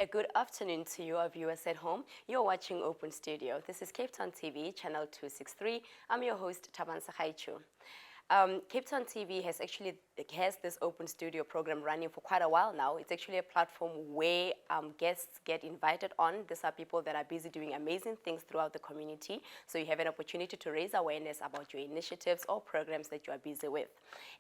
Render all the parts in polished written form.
A good afternoon to you, our viewers at home. You're watching Open Studio. This is Cape Town TV, channel 263. I'm your host, Thabang. Cape Town TV has this open studio program running for quite a while now. It's actually a platform where guests get invited on. These are people that are busy doing amazing things throughout the community. So you have an opportunity to raise awareness about your initiatives or programs that you are busy with.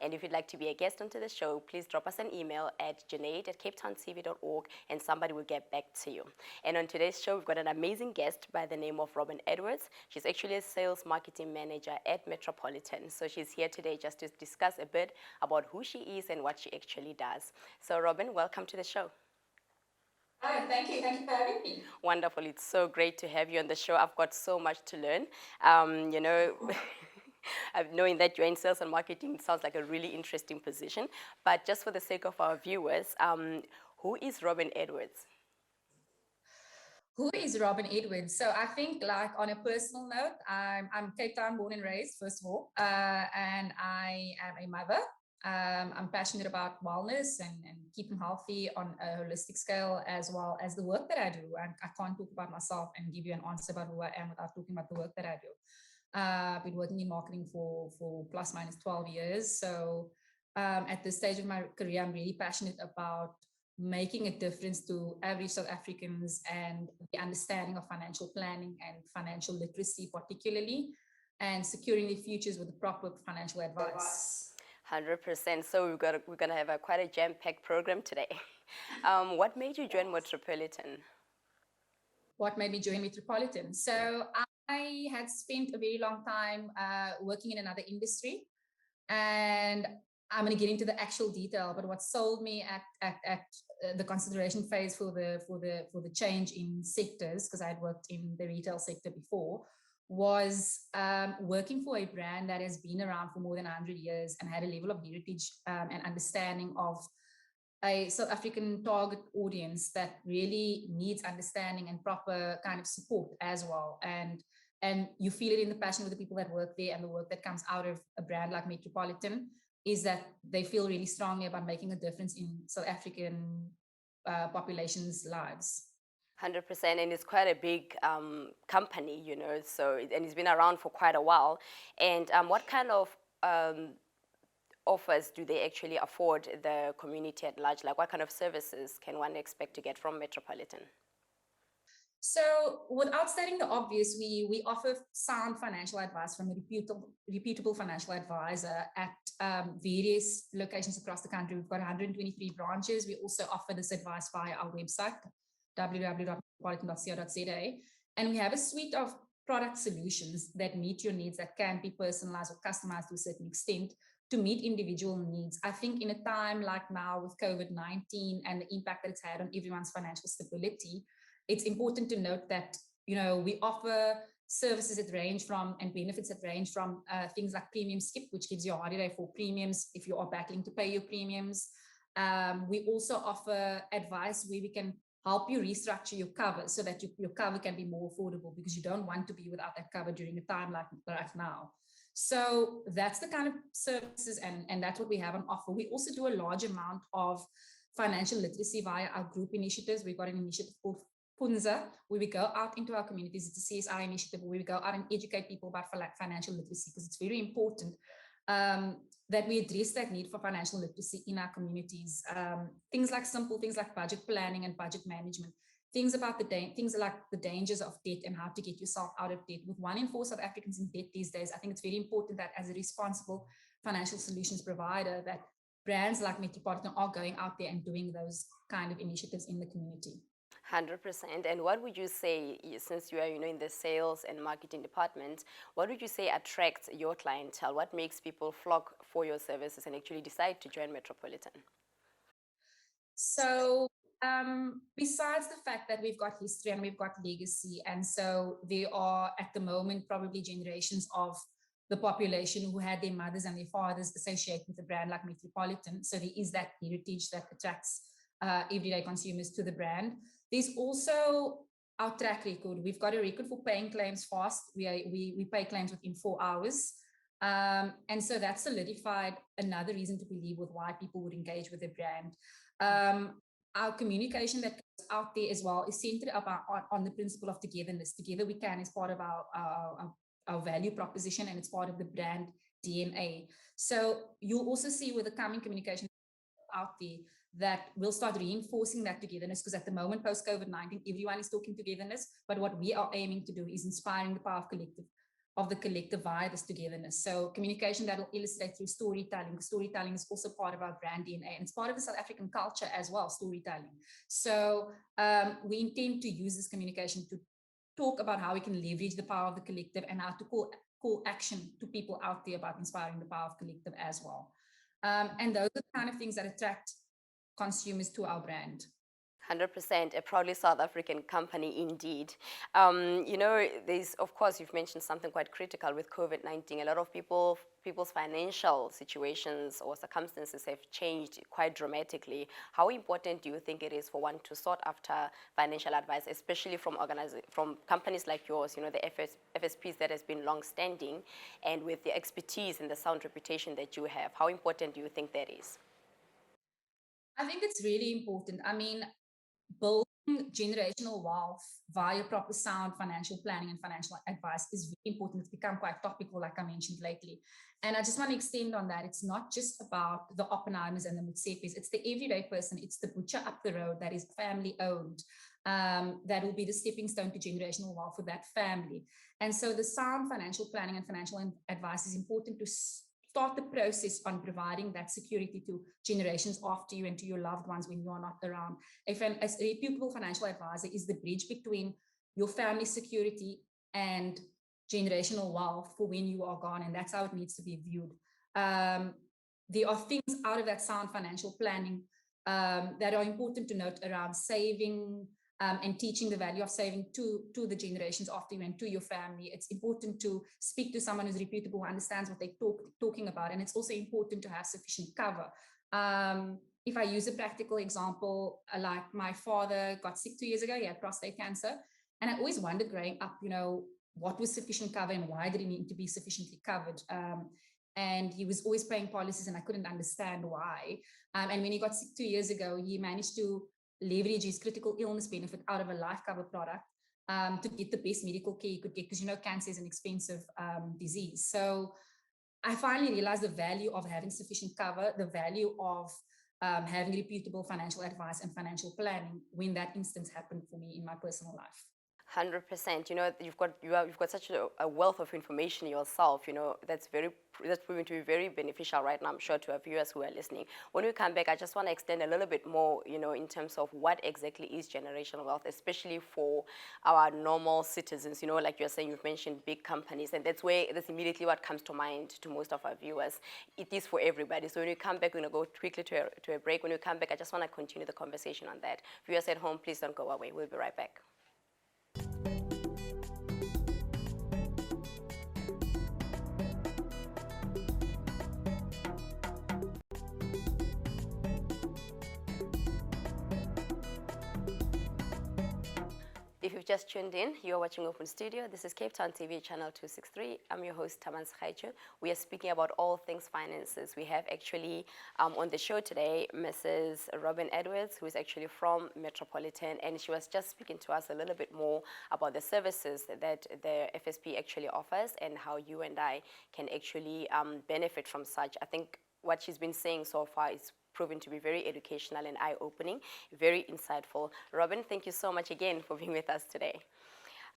And if you'd like to be a guest onto the show, please drop us an email at junaid@capetowntv.org and somebody will get back to you. And on today's show, we've got an amazing guest by the name of Robyn Edwards. She's actually a sales marketing manager at Metropolitan. So she's here today just to discuss a bit about who she is and what she actually does. So Robyn, welcome to the show. Hi, thank you. Thank you for having me. Wonderful. It's so great to have you on the show. I've got so much to learn. Knowing that you're in sales and marketing sounds like a really interesting position. But just for the sake of our viewers, who is Robyn Edwards? Who is Robyn Edwards? So I think, like on a personal note, I'm Cape Town born and raised, first of all, and I am a mother. I'm passionate about wellness and keeping healthy on a holistic scale, as well as the work that I do. I can't talk about myself and give you an answer about who I am without talking about the work that I do. I've been working in marketing for plus minus 12 years. So at this stage of my career, I'm really passionate about making a difference to average South Africans and the understanding of financial planning and financial literacy particularly, and securing their futures with the proper financial advice. 100%. So we're gonna have quite a jam-packed program today. What made you join Metropolitan? What made me join Metropolitan? So I had spent a very long time working in another industry, and I'm going to get into the actual detail. But what sold me at the consideration phase for the change in sectors, because I had worked in the retail sector before, was working for a brand that has been around for more than 100 years and had a level of heritage and understanding of a South African target audience that really needs understanding and proper kind of support as well. And you feel it in the passion of the people that work there, and the work that comes out of a brand like Metropolitan is that they feel really strongly about making a difference in South African population's lives. 100%, and it's quite a big company, so and it's been around for quite a while. And what kind of offers do they actually afford the community at large? Like, what kind of services can one expect to get from Metropolitan? So without stating the obvious, we offer sound financial advice from a reputable financial advisor at various locations across the country. We've got 123 branches. We also offer this advice via our website, www.metropolitan.co.za. And we have a suite of product solutions that meet your needs, that can be personalized or customized to a certain extent to meet individual needs. I think in a time like now with COVID-19 and the impact that it's had on everyone's financial stability, it's important to note that, we offer services that range from, and benefits that range from things like Premium Skip, which gives you a holiday for premiums if you are battling to pay your premiums. We also offer advice where we can help you restructure your cover so that your cover can be more affordable, because you don't want to be without that cover during a time like now. So that's the kind of services and that's what we have on offer. We also do a large amount of financial literacy via our group initiatives. We've got an initiative called Punza, where we go out into our communities. It's a CSI initiative where we go out and educate people about financial literacy, because it's very important that we address that need for financial literacy in our communities. Things like budget planning and budget management. Things like the dangers of debt and how to get yourself out of debt. With 1 in 4 South Africans in debt these days, I think it's very important that as a responsible financial solutions provider, that brands like Metropolitan are going out there and doing those kind of initiatives in the community. 100%. And what would you say, since you are, in the sales and marketing department, what would you say attracts your clientele? What makes people flock for your services and actually decide to join Metropolitan? So besides the fact that we've got history and we've got legacy, and so there are at the moment probably generations of the population who had their mothers and their fathers associated with a brand like Metropolitan. So there is that heritage that attracts everyday consumers to the brand. There's also our track record. We've got a record for paying claims fast. We pay claims within 4 hours. And so that solidified another reason to believe with why people would engage with the brand. Our communication that goes out there as well is centered on the principle of togetherness. Together we can is part of our value proposition, and it's part of the brand DNA. So you'll also see with the coming communication out there that we'll start reinforcing that togetherness, because at the moment, post COVID-19, everyone is talking togetherness, but what we are aiming to do is inspiring the power of the collective via this togetherness. So communication that will illustrate through storytelling. Storytelling is also part of our brand DNA, and it's part of the South African culture as well, storytelling. So we intend to use this communication to talk about how we can leverage the power of the collective, and how to call action to people out there about inspiring the power of collective as well. And those are the kind of things that attract consumers to our brand. 100%, a proudly South African company indeed. There's, of course, you've mentioned something quite critical with COVID-19. A lot of people's financial situations or circumstances have changed quite dramatically. How important do you think it is for one to sought after financial advice, especially from companies like yours, the FSPs that has been long-standing, and with the expertise and the sound reputation that you have? How important do you think that is? I think it's really important. I mean, building generational wealth via proper sound financial planning and financial advice is really important. It's become quite topical, like I mentioned lately. And I just want to extend on that. It's not just about the Oppenheimers and the Mutsepis. It's the everyday person. It's the butcher up the road that is family owned. That will be the stepping stone to generational wealth for that family. And so the sound financial planning and financial advice is important to start the process on providing that security to generations after you and to your loved ones when you are not around. A reputable financial advisor is the bridge between your family security and generational wealth for when you are gone, and that's how it needs to be viewed. There are things out of that sound financial planning that are important to note around saving, and teaching the value of saving to the generations after you and to your family. It's important to speak to someone who's reputable, who understands what they're talking about. And it's also important to have sufficient cover. If I use a practical example, like my father got sick 2 years ago, he had prostate cancer. And I always wondered growing up, what was sufficient cover and why did he need to be sufficiently covered? And he was always paying policies and I couldn't understand why. And when he got sick 2 years ago, he managed to leverage his critical illness benefit out of a life cover product to get the best medical care he could get, because cancer is an expensive disease. So I finally realized the value of having sufficient cover, the value of having reputable financial advice and financial planning when that instance happened for me in my personal life. 100%. You've got such a wealth of information yourself. That's proving to be very beneficial right now, I'm sure, to our viewers who are listening. When we come back, I just want to extend a little bit more, in terms of what exactly is generational wealth, especially for our normal citizens. Like you're saying, you've mentioned big companies, and that's immediately what comes to mind to most of our viewers. It is for everybody. So when we come back, we're going to go quickly to a break. When we come back, I just want to continue the conversation on that. Viewers at home, please don't go away. We'll be right back. If you've just tuned in, you're watching Open Studio. This is Cape Town TV, channel 263. I'm your host, Thabang. We are speaking about all things finances. We have actually on the show today, Mrs. Robyn Edwards, who is actually from Metropolitan, and she was just speaking to us a little bit more about the services that the FSP actually offers and how you and I can actually benefit from such. I think what she's been saying so far is proven to be very educational and eye-opening, very insightful. Robyn, thank you so much again for being with us today.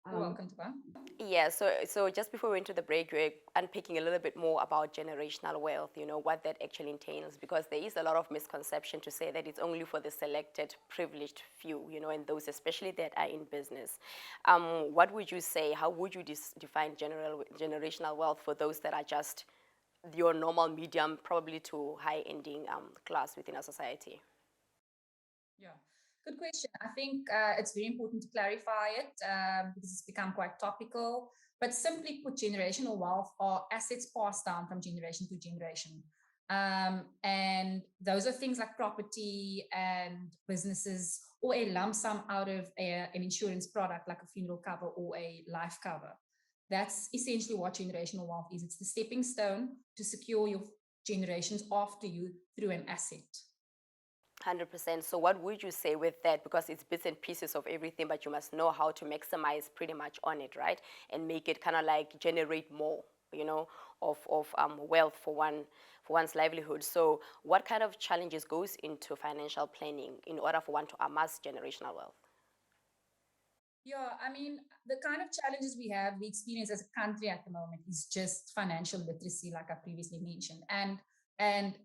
You're welcome, Thabang. Yeah, so just before we went to the break, we were unpicking a little bit more about generational wealth, what that actually entails, because there is a lot of misconception to say that it's only for the selected, privileged few, and those especially that are in business. What would you say, how would you define generational wealth for those that are just your normal medium, probably to high-ending class within our society? Yeah, good question. I think it's very important to clarify it because it's become quite topical. But simply put, generational wealth are assets passed down from generation to generation. And those are things like property and businesses, or a lump sum out of an insurance product like a funeral cover or a life cover. That's essentially what generational wealth is. It's the stepping stone to secure your generations after you through an asset. 100%. So what would you say with that? Because it's bits and pieces of everything, but you must know how to maximize pretty much on it, right? And make it kind of like generate more, of wealth for one's livelihood. So what kind of challenges goes into financial planning in order for one to amass generational wealth? Yeah, I mean, the kind of challenges we experience as a country at the moment is just financial literacy, like I previously mentioned, and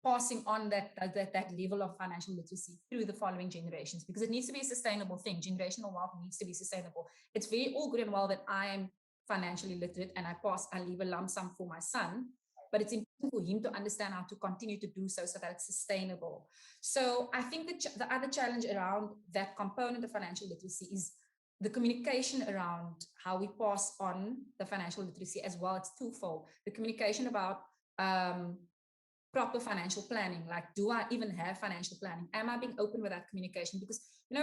passing on that level of financial literacy through the following generations, because it needs to be a sustainable thing. Generational wealth needs to be sustainable. It's very all good and well that I am financially literate and I leave a lump sum for my son, but it's important for him to understand how to continue to do so that it's sustainable. So I think the other challenge around that component of financial literacy is the communication around how we pass on the financial literacy as well. It's twofold. The communication about proper financial planning, like, do I even have financial planning? Am I being open with that communication? Because,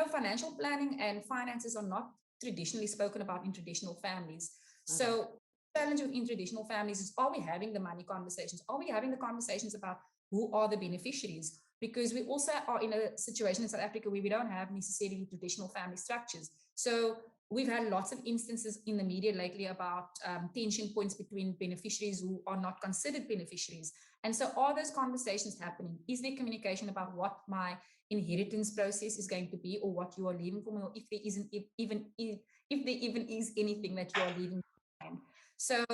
financial planning and finances are not traditionally spoken about in traditional families. Okay. So the challenge in traditional families is, are we having the money conversations? Are we having the conversations about who are the beneficiaries? Because we also are in a situation in South Africa where we don't have necessarily traditional family structures. So we've had lots of instances in the media lately about tension points between beneficiaries who are not considered beneficiaries. And so are those conversations happening? Is there communication about what my inheritance process is going to be, or what you are leaving for me, or if there isn't if there even is anything that you are leaving behind? So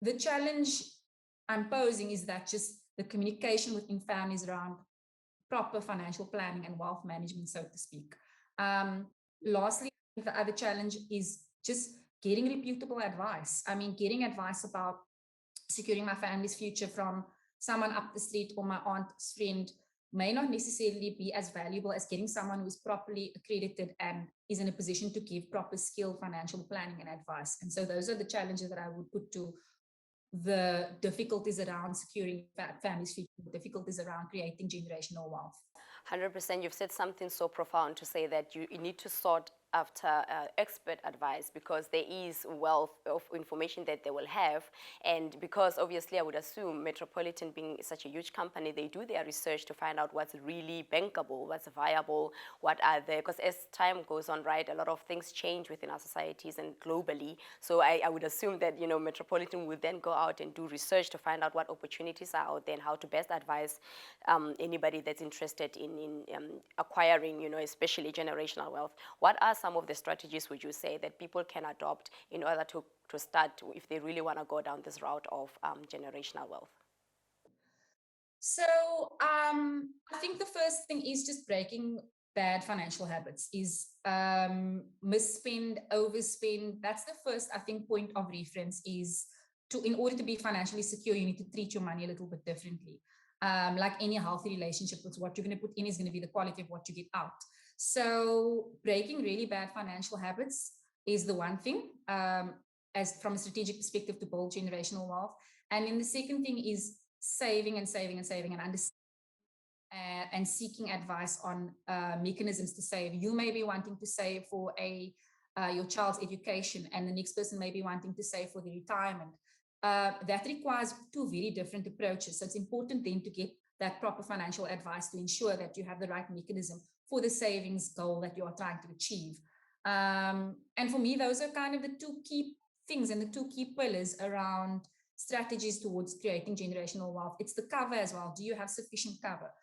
the challenge I'm posing is that just the communication within families around proper financial planning and wealth management, so to speak. Lastly, the other challenge is just getting reputable advice. I mean, getting advice about securing my family's future from someone up the street or my aunt's friend may not necessarily be as valuable as getting someone who's properly accredited and is in a position to give proper skill financial planning and advice. And so those are the challenges that I would put to the difficulties around securing families' future, difficulties around creating generational wealth. 100%. You've said something so profound to say that you need to sort after expert advice, because there is wealth of information that they will have. And because obviously I would assume Metropolitan being such a huge company, they do their research to find out what's really bankable, what's viable, what are there. Because as time goes on, right, a lot of things change within our societies and globally. So I would assume that, Metropolitan will then go out and do research to find out what opportunities are out there and how to best advise anybody that's interested in acquiring, especially generational wealth. What are some of the strategies, would you say, that people can adopt in order to start, if they really want to go down this route of generational wealth? So I think the first thing is just breaking bad financial habits, is misspend, overspend. That's the first, I think, point of reference is in order to be financially secure, you need to treat your money a little bit differently. Like any healthy relationship, with what you're going to put in is going to be the quality of what you get out. So breaking really bad financial habits is the one thing, as from a strategic perspective, to build generational wealth. And then the second thing is saving and saving and saving and understanding and seeking advice on mechanisms to save. You may be wanting to save for your child's education, and the next person may be wanting to save for the retirement. That requires two very different approaches. So it's important then to get that proper financial advice to ensure that you have the right mechanism for the savings goal that you are trying to achieve. And for me, those are kind of the two key things and the two key pillars around strategies towards creating generational wealth. It's the cover as well. Do you have sufficient cover?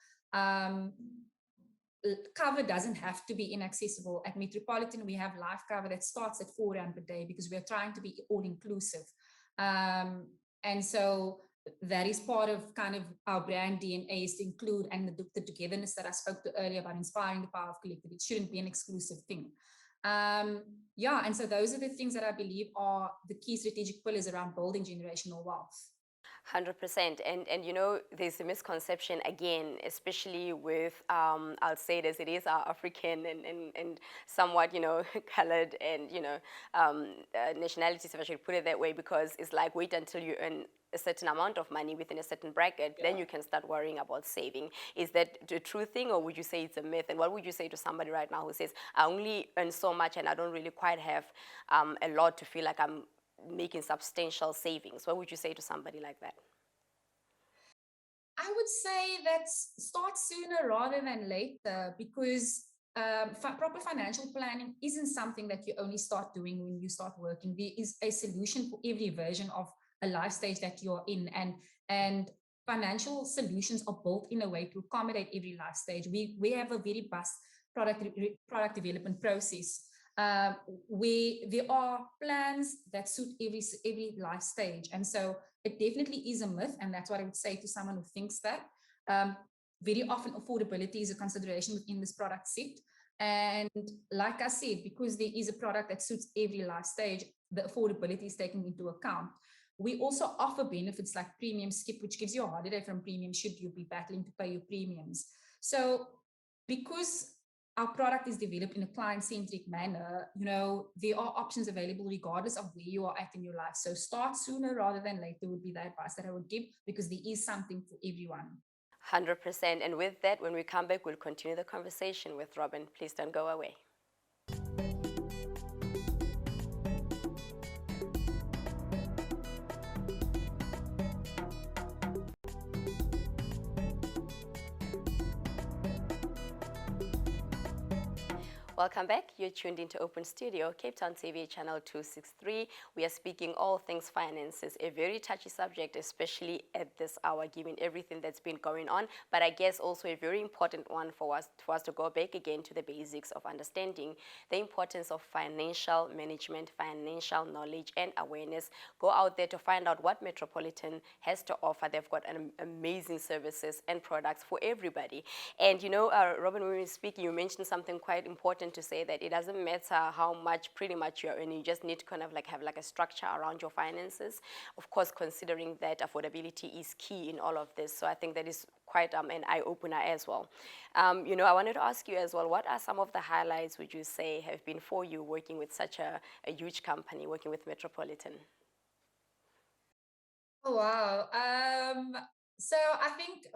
Cover doesn't have to be inaccessible. At Metropolitan, we have life cover that starts at R4 per day because we're trying to be all inclusive. And so that is part of kind of our brand DNA, is to include, and the togetherness that I spoke to earlier about inspiring the power of collective. It shouldn't be an exclusive thing. And so those are the things that I believe are the key strategic pillars around building generational wealth. 100%. And there's a misconception again, especially with, I'll say it as it is, our African and somewhat, colored and, nationalities, if I should put it that way, because it's like, wait until you earn a certain amount of money within a certain bracket, then you can start worrying about saving. Is that the true thing, or would you say it's a myth? And what would you say to somebody right now who says, I only earn so much and I don't really quite have a lot to feel like I'm making substantial savings? What would you say to somebody like that? I would say that start sooner rather than later, because proper financial planning isn't something that you only start doing when you start working. There is a solution for every version of a life stage that you're in, and financial solutions are built in a way to accommodate every life stage. We have a very vast product development process, uh, where there are plans that suit every life stage, and so it definitely is a myth, and that's what I would say to someone who thinks that. Um, Very often, affordability is a consideration within this product set. And like I said, because there is a product that suits every life stage, the affordability is taken into account. We also offer benefits like premium skip, which gives you a holiday from premium should you be battling to pay your premiums. So, because our product is developed in a client-centric manner, there are options available regardless of where you are at in your life. So start sooner rather than later would be the advice that I would give, because there is something for everyone. 100%. And with that, when we come back, we'll continue the conversation with Robyn. Please don't go away. Welcome back. You're tuned into Open Studio, Cape Town TV, channel 263. We are speaking all things finances, a very touchy subject, especially at this hour, given everything that's been going on. But I guess also a very important one for us to go back again to the basics of understanding the importance of financial management, financial knowledge, and awareness. Go out there to find out what Metropolitan has to offer. They've got amazing services and products for everybody. And Robyn, when we were speaking, you mentioned something quite important to say, that it doesn't matter how much pretty much you're earning, you just need to kind of like have like a structure around your finances. Of course, considering that affordability is key in all of this. So I think that is quite an eye-opener as well. I wanted to ask you as well, what are some of the highlights would you say have been for you working with such a huge company, working with Metropolitan? Oh, wow. So I think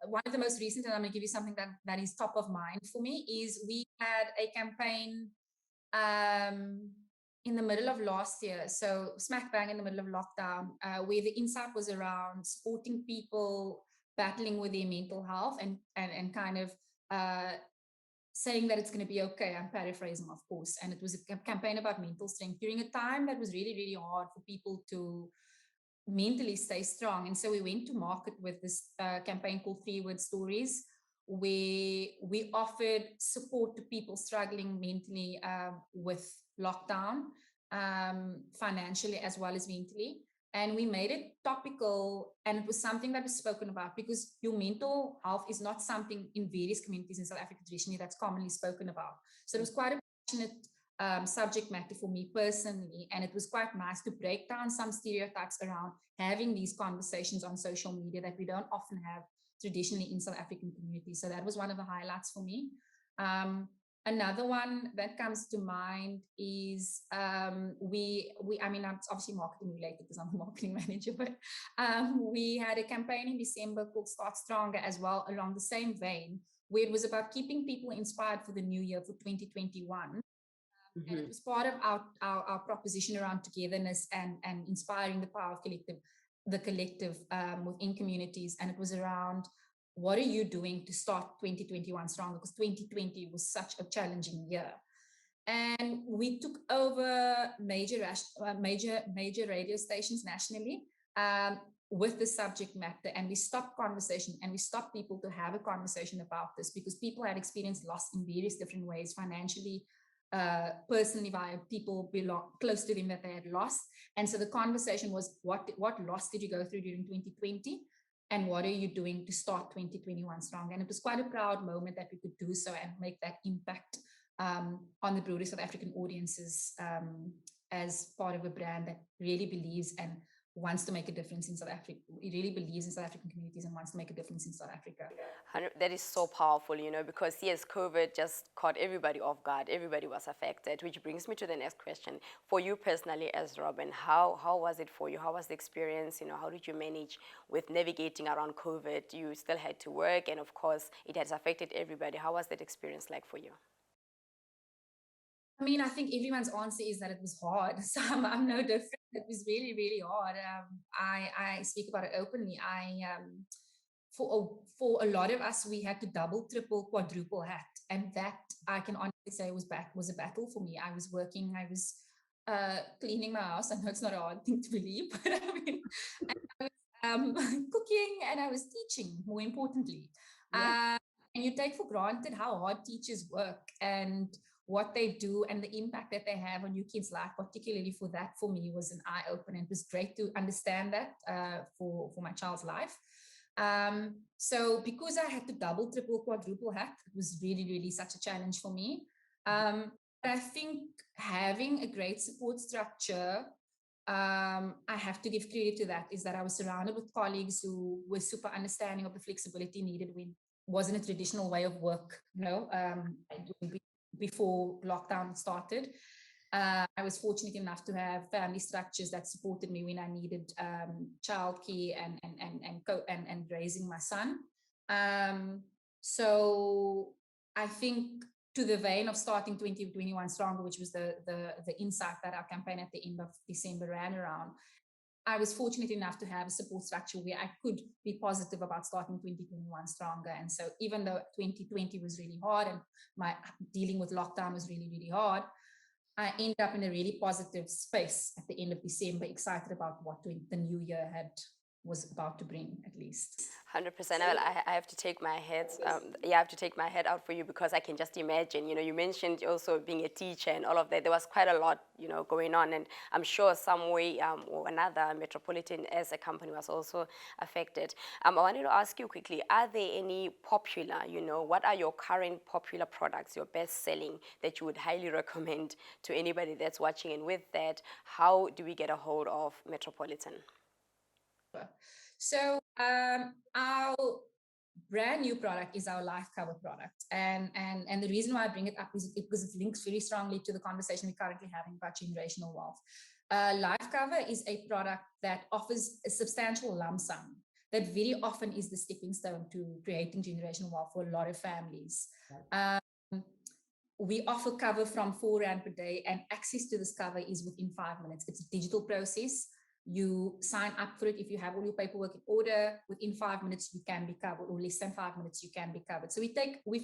one of the most recent, and I'm going to give you something that is top of mind for me, is we had a campaign um, in the middle of last year, so smack bang in the middle of lockdown, where the insight was around supporting people battling with their mental health, and kind of saying that it's going to be okay. I'm paraphrasing, of course. And it was a campaign about mental strength during a time that was really, really hard for people to mentally stay strong. And so we went to market with this campaign called 3 Word Stories, where we offered support to people struggling mentally with lockdown, financially as well as mentally. And we made it topical, and it was something that was spoken about, because your mental health is not something in various communities in South Africa traditionally that's commonly spoken about. So it was quite a passionate subject matter for me personally, and it was quite nice to break down some stereotypes around having these conversations on social media that we don't often have traditionally in South African communities. So that was one of the highlights for me. Another one that comes to mind is I mean, it's obviously marketing related because I'm a marketing manager, but we had a campaign in December called Start Stronger as well, along the same vein, where it was about keeping people inspired for the new year, for 2021. And it was part of our proposition around togetherness and inspiring the power of the collective within communities. And it was around, what are you doing to start 2021 stronger? Because 2020 was such a challenging year. And we took over major radio stations nationally with the subject matter, and we stopped conversation, and we stopped people to have a conversation about this, because people had experienced loss in various different ways, financially, personally, via people close to them that they had lost. And so the conversation was, what loss did you go through during 2020? And what are you doing to start 2021 strong? And it was quite a proud moment that we could do so and make that impact on the broader South African audiences, as part of a brand that really believes and wants to make a difference in South Africa. He really believes in South African communities and wants to make a difference in South Africa. That is so powerful, because yes, COVID just caught everybody off guard. Everybody was affected, which brings me to the next question. For you personally as Robyn, how was it for you? How was the experience? How did you manage with navigating around COVID? You still had to work, and of course, it has affected everybody. How was that experience like for you? I mean, I think everyone's answer is that it was hard. So I'm no different. It was really, really hard. I speak about it openly. for a lot of us, we had to double, triple, quadruple hat, and that I can honestly say was a battle for me. I was working, I was cleaning my house. I know it's not a hard thing to believe, but I mean, and I was cooking and I was teaching. More importantly, Yeah. and you take for granted how hard teachers work and what they do and the impact that they have on your kids' life. Particularly for that, for me, was an eye opener. It was great to understand that for my child's life. So because I had to double, triple, quadruple hat, it was really, really such a challenge for me. But I think having a great support structure, I have to give credit to that, is that I was surrounded with colleagues who were super understanding of the flexibility needed when wasn't a traditional way of work, before lockdown started. I was fortunate enough to have family structures that supported me when I needed childcare and raising my son. So I think, to the vein of starting 2021 Stronger, which was the insight that our campaign at the end of December ran around, I was fortunate enough to have a support structure where I could be positive about starting 2021 Stronger. And so even though 2020 was really hard and my dealing with lockdown was really, really hard, I ended up in a really positive space at the end of December, excited about what the new year was about to bring, at least. 100%. I have to take my head, I have to take my head out for you, because I can just imagine, you mentioned also being a teacher and all of that. There was quite a lot, going on, and I'm sure some way or another, Metropolitan as a company was also affected. I wanted to ask you quickly, are there any popular, what are your current popular products, your best selling, that you would highly recommend to anybody that's watching? And with that, how do we get a hold of Metropolitan? So our brand new product is our life cover product, and the reason why I bring it up is because it links very strongly to the conversation we're currently having about generational wealth. Life cover is a product that offers a substantial lump sum that very often is the stepping stone to creating generational wealth for a lot of families. We offer cover from R4 per day, and access to this cover is within 5 minutes. It's a digital process. You sign up for it. If you have all your paperwork in order, within 5 minutes you can be covered, or less than 5 minutes you can be covered. So we've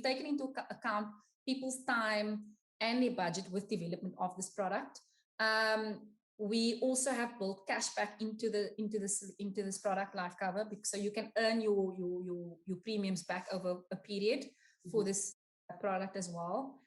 taken into account people's time and their budget with development of this product. We also have built cashback into this product, life cover, so you can earn your premiums back over a period for this product as well.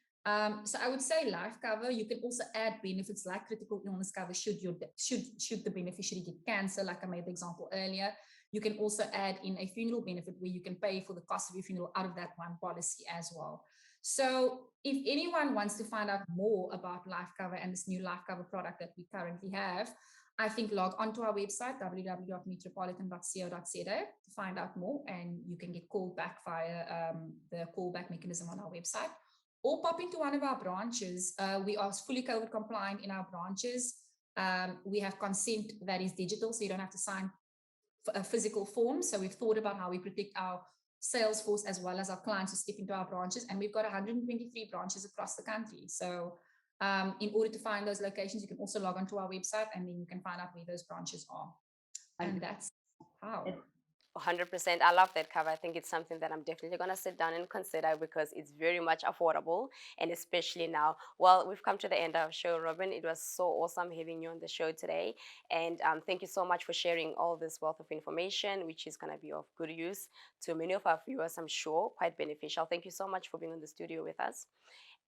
So I would say life cover. You can also add benefits like critical illness cover should the beneficiary get cancer, like I made the example earlier. You can also add in a funeral benefit where you can pay for the cost of your funeral out of that one policy as well. So if anyone wants to find out more about life cover and this new life cover product that we currently have, I think log onto our website, www.metropolitan.co.za, to find out more, and you can get called back via the callback mechanism on our website, or pop into one of our branches. We are fully COVID compliant in our branches. We have consent that is digital, so you don't have to sign a physical form. So we've thought about how we protect our sales force as well as our clients who step into our branches. And we've got 123 branches across the country. So in order to find those locations, you can also log onto our website, and then you can find out where those branches are. And that's how. 100%. I love that cover. I think it's something that I'm definitely going to sit down and consider, because it's very much affordable, and especially now. Well, we've come to the end of our show, Robyn. It was so awesome having you on the show today, and thank you so much for sharing all this wealth of information, which is going to be of good use to many of our viewers, I'm sure, quite beneficial. Thank you so much for being in the studio with us.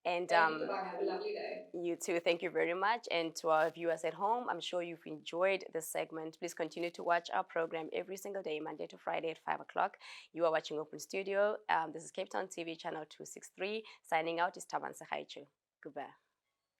And have a lovely day. You too. Thank you very much. And to our viewers at home, I'm sure you've enjoyed this segment. Please continue to watch our program every single day, Monday to Friday at 5 o'clock. You are watching Open Studio. This is Cape Town TV, channel 263. Signing out is Thabang. Goodbye.